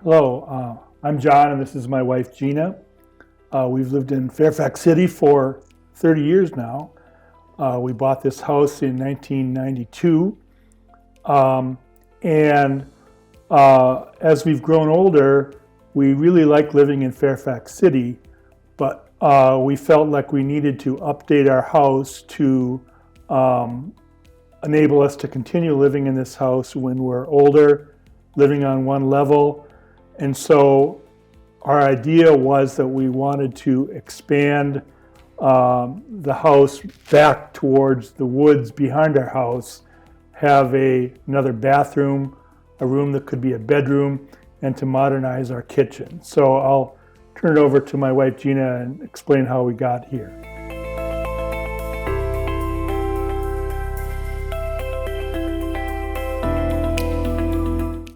Hello, I'm John and this is my wife Gina. We've lived in Fairfax City for 30 years now. We bought this house in 1992. As we've grown older, we really like living in Fairfax City, but we felt like we needed to update our house to enable us to continue living in this house when we're older, living on one level. And so our idea was that we wanted to expand the house back towards the woods behind our house, have another bathroom, a room that could be a bedroom, and to modernize our kitchen. So I'll turn it over to my wife Gina and explain how we got here.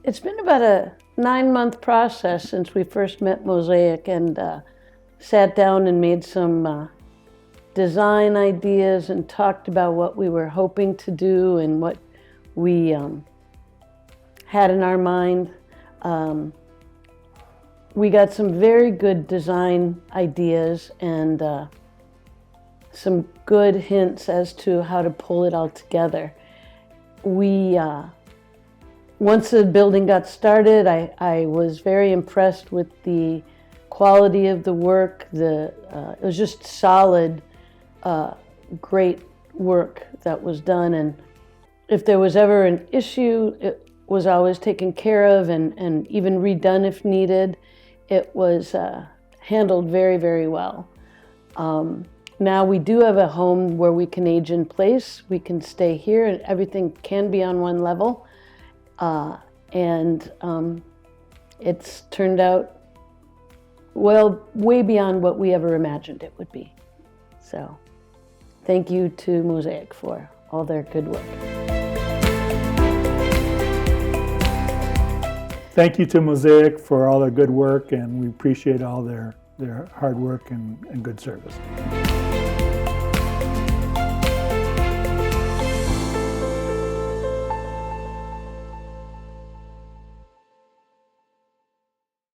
It's been about a 9-month process since we first met Mosaic and sat down and made some design ideas and talked about what we were hoping to do and what we had in our mind. We got some very good design ideas and some good hints as to how to pull it all together. Once the building got started, I was very impressed with the quality of the work. It was just solid, great work that was done. And if there was ever an issue, it was always taken care of and even redone if needed. It was handled very, very well. Now we do have a home where we can age in place. We can stay here and everything can be on one level. It's turned out, well, way beyond what we ever imagined it would be. So thank you to Mosaic for all their good work. Thank you to Mosaic for all their good work, and we appreciate all their hard work and good service.